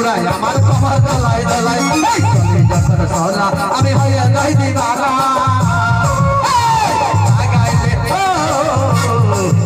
পুরাই আমার কমর দলাই দলাই চলে যখন সোনা আমি হয়ে যাই দিবানা লাগাইলে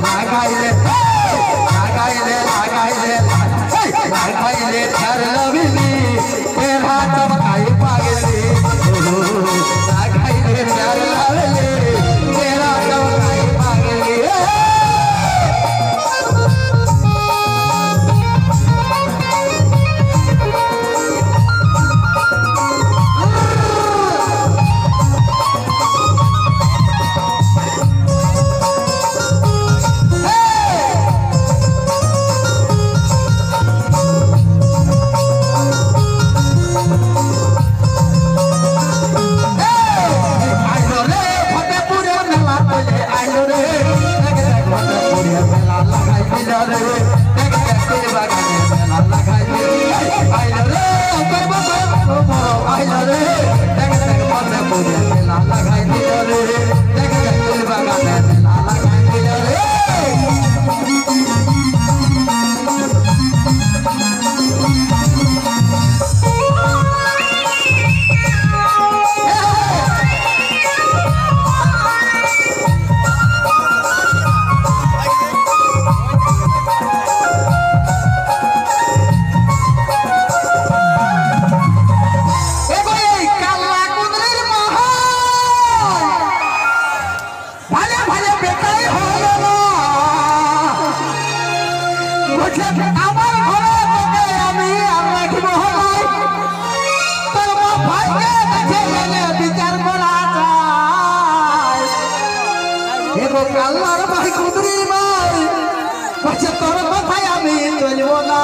লাগাইলে লাগাইলে লাগাইলে লাগাইলে घर लविली तेरा चमकाई पागली लागाइले घर लविली तेरा चमकाई पागली আল্লাহর ভাই কুদরি ভাই বলছে তোর কথাই আমি চলব না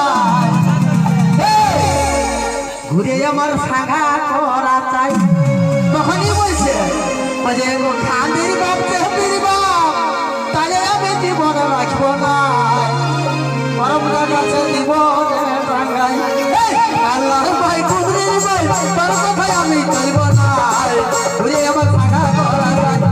ঘুরে আমার সাগা করা চাই তখনই বলছে যে খান্দির বাপ চেহাদির বাপ তাহলে আমি জীবন রাখবো না পরমরা কাছে জীবন টাঙ্গাই আল্লাহর ভাই কুদরি ভাই তোর কথাই আমি চলব না ঘুরে আমার সাগা করা চাই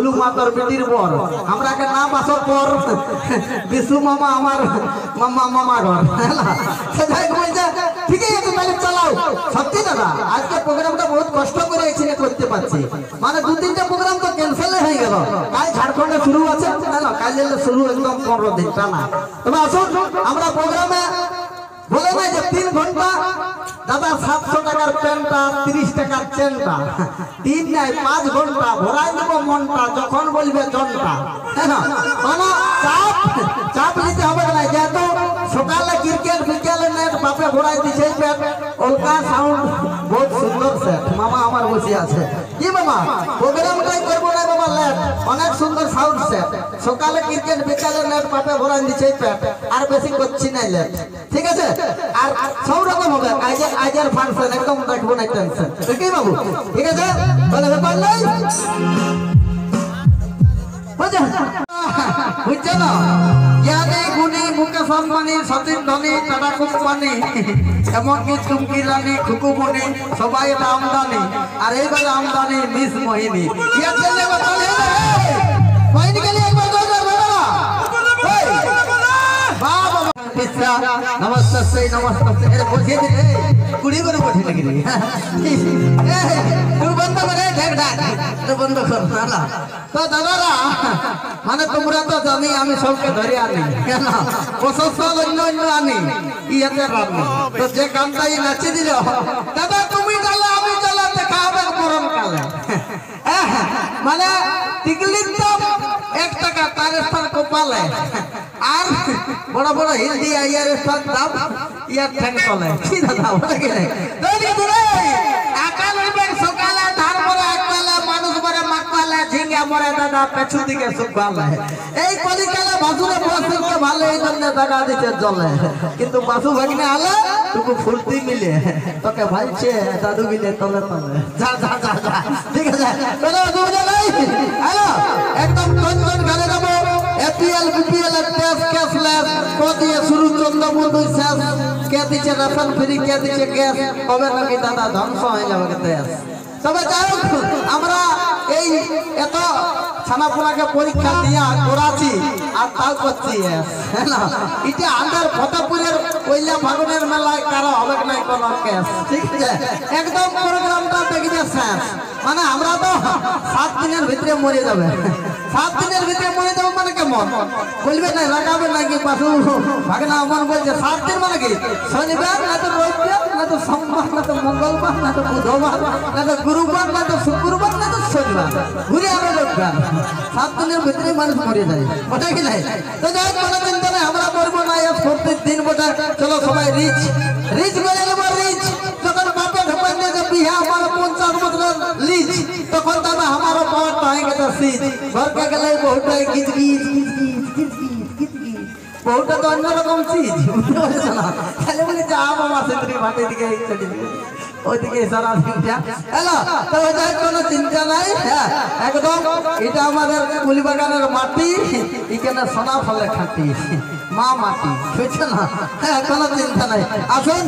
ভুলু মাতার বেটির বর আমরাকে না বাসর পর বিশু মামা আমার মামা ঘর সেটাই বলছে ঠিকই আছে তাহলে চালাও। সত্যি দাদা আজকে প্রোগ্রামটা বহুত কষ্ট করে এখানে করতে পারছি, মানে 2-3টা প্রোগ্রাম তো ক্যান্সেল হয়ে গেল। কাল ঝাড়খণ্ডে শুরু আছে, কাল শুরু একদম 15 দিন টানা। তবে আসুন আমরা প্রোগ্রামে বলে নাই যে 3 ঘন্টা দাদা 700 টাকার প্যান্টটা 30 টাকার চেনটা 3 নাই 5 ঘন্টা ভরাই দেব মনটা যখন বলবে জনটা। কোনো চাপ নিতে হবে না, যেহেতু সকালে ক্রিকেট বিকেলে নেট বাপে ভরাই দিছে প্যান্ট ওলকা সাউন্ড বহুত সুন্দর সেট মামা আমার বসে আছে। কি মামা প্রোগ্রামটাই করবো না বাবা লেট, অনেক সুন্দর সাউন্ড সেট সকালে ক্রিকেট বিকেলে নেট বাপে ভরাই দিছে প্যান্ট আর বেশি করছি না লেট, ঠিক আছে? আর সব রকম হবে আজের ফাংশন একদম রাখবো না টেনশন, কি বাবু ঠিক আছে? তাহলে ব্যাপার নাই বুঝছে না? জ্ঞানী গুণী মুকেশ আম্বানি সতীন ধনী টাটা কোম্পানি এমনকি চুমকি রানী খুকুমণি সবাই এটা আমদানি। আর এইবার আমদানি মিস মোহিনী নমস্তে নমস্তে বুঝিয়ে দিলে কুড়ি করে বসে নাকি বন্ধ করে বন্ধ কর না। তো দাদারা মানে তোমরা তো জানি আমি সবকে ধরে আনি কেন প্রশাসন অন্য অন্য আনি ইয়েতে রান্না। তো যে গানটাই নাচি দিল দাদা তুমি চালা আমি চালা দেখা হবে মরণ কালে। মানে টিকলির দাম 1 টাকা তার স্থান কপালে, আর বড় বড় হিন্দি ইয়ার স্থান দাম ইয়ার ঠ্যাং চলে। কি দাদা ওটা কি নাই সকালে ধান পরে একবেলা মানুষ পরে মাকবালে ঝিঙ্গা মরে দাদা পেছু দিকে শুকালে। এই কলিকালে বাসুরে বসে ভালো এই জন্য দাদা দিতে চলে, কিন্তু বাসু ভাগিনে আলে টুকু ফুলতি মিলে তোকে ভাইছে দাদু মিলে তলে তলে যা যা যা যা, ঠিক আছে? কোনো অসুবিধা নাই। হ্যালো একদম টন গানে যাবো। এপিএল বিপিএল টেস্ট ক্যাশলেস কো দিয়ে শুরু চন্দ্রবন্ধু শেষ, কে দিচ্ছে রেশন ফ্রি কে দিচ্ছে গ্যাস, কবে নাকি দাদা ধ্বংস হয়ে যাবে দেশ। তবে যাই হোক আমরা এই এত ছানাপোনাকে পরীক্ষা দিয়া করাছি আর তাও করছি এটা আমাদের ফতেপুরের কইলা ফাগুনের মেলায় কারো হবে নাই কোনো কেস, ঠিক আছে? একদম প্রোগ্রামটা দেখবে শেষ, মানে আমরা তো 7 দিনের ভিতরে মরে যাবে। 7 দিনের ভিতরে মরে যাবো মানে কেমন বলবে না লাগাবে নাকি পাশু ভাগনা আমার বলছে 7 দিন মানে কি শনিবার না তো রবিবার না তো সোমবার না তো মঙ্গলবার না তো বুধবার না তো গুরুবার না তো শুক্রবার না তো শনিবার ঘুরে আরো রবিবার। 7 দিনের ভিতরে মানুষ মরে যায়, ওটা কি নাই? তো যাই কোনো চিন্তা নাই, আমরা করবো না প্রত্যেক দিন বোঝা। চলো সবাই রিচ রিচ করে নেবো রিচ। যখন বাপে ঢোকান দিয়ে বিহা আমার 50 বছর লিচ, তখন দাদা আমারও পাওয়ারটা হয়ে গেছে সিজ। ঘরকে গেলে বহুটাই গিজ গিজ গিজ গিজ গিজ গিজ গিজ, বহুটা তো অন্যরকম চিজ বুঝতে পারছো না? তাহলে বলে যা বাবা সেন্দ্রি মাটির দিকে চলে ওইদিকে সারা দিনটা হ্যালো। তো ওইটা কোনো চিন্তা নাই, হ্যাঁ একদম এটা আমাদের কুলিবাগানের মাটি, এখানে সোনা ফলে খাটি মা মাটি, বুঝছো না? হ্যাঁ কোনো চিন্তা নাই। আসুন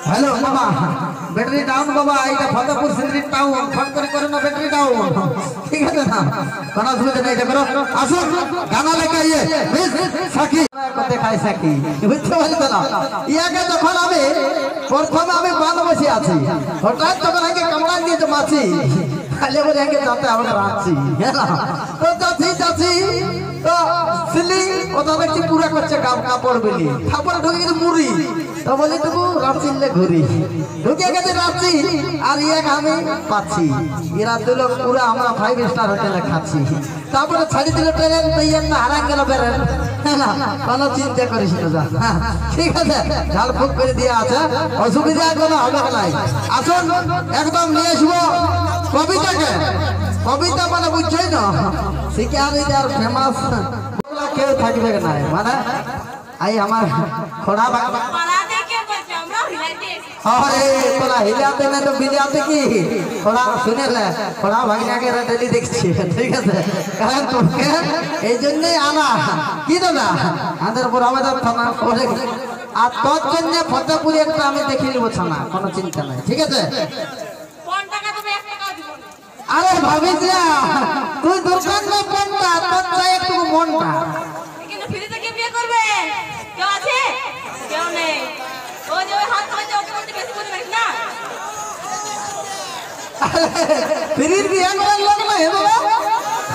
হ্যালো বাবা ব্যাটারি ডাউন বাবা, এটা ফতেপুর সিন্দ্রি টাউন ফোন করে না ব্যাটারি ডাউন, ঠিক আছে না? কোনো অসুবিধা নেই, এটা করো। আসুন গানা লেখা ইয়ে সাকি কোথায় খাই সাকি, বুঝতে পারছো না? ইয়াকে যখন আমি প্রথমে আমি বাঁধ বসে আছি, হঠাৎ তখন আগে কামড়া দিয়েছে মাছি, খালি বলে আগে যাতে আমাকে রাখছি তো যাচ্ছি তো সিলি ওটা দেখছি পুরা করছে কাপড় বেলি, তারপরে ঢুকে গেছে মুড়ি, তো বলি টুকু রাঁচিলে ঘুরি, ঢুকে গেছে রাঁচি আর ইয়াকে আমি পাচ্ছি। এরা দিল পুরা আমরা 5 স্টার হোটেলে খাচ্ছি, তারপরে ছাড়ি দিল ট্রেন, তো ইয়ার না হারান গেল বেরেন, কোনো চিন্তা করিস না, ঠিক আছে? ঝাড়ফুঁক করে দিয়ে আছে, অসুবিধা কোনো হবে নাই। আসুন একদম নিয়ে আসবো কবিতাকে। কবিতা মানে বুঝছই না শিকারিদার ফেমাস কেউ থাকবে না, মানে এই আমার খোড়া তোরা হিলাতে না তো বিজাতে কি খোড়া শুনে খোড়া ভাগনাকে ডেলি দেখছি, ঠিক আছে? কারণ তোকে এই জন্যই আনা কি দাদা আমাদের বড় থানা আর তোর জন্য ফতেপুরি একটা আমি দেখে নিব ছানা, কোনো চিন্তা নাই, ঠিক আছে? আরে ভাবিস না, তুই দোকান না কোনটা, তোর চাই একটু মনটা। কিন্তু ফ্রিতে কি বিয়ে করবে? কেউ আছে? কেউ নেই। ও যে ওই হাত ধরে ওকে বলতে বেশি বুঝবে না। ফ্রির বিয়ে করার লোক না হে বাবা,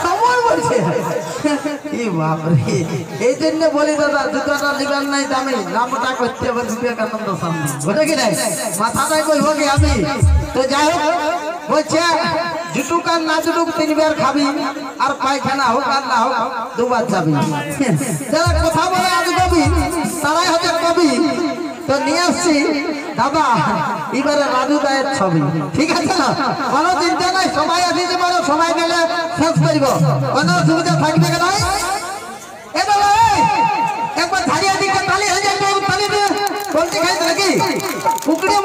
খবর বলছে। কি বাপরে, এই জন্য বলি দাদা, জুতাটা নিবেন নাই দামি, নামটা করতে হবে বিবেকানন্দ সামনে, বুঝে কি নাই? মাথাটাই কইব কি আমি তো যাই হোক বলছে, জুটুক আর না জুটুক 3 বার খাবি, আর পায়খানা হোক আর না হোক 2 বার যাবি। যারা কথা বলে আজ কবি, তারাই হচ্ছে কবি। তো নিয়ে আসছি দাদা এবারে রাজু দায়ের ছবি, ঠিক আছে না? কোনো চিন্তা নাই, সবাই আসিতে পারো, সবাই মিলে শেষ করব, কোনো সুবিধা থাকবে না। এ বাবা একবার ধারিয়া দিকে তালি হয়ে যাবে, তালি বলতে খাইছে নাকি কুকড়ে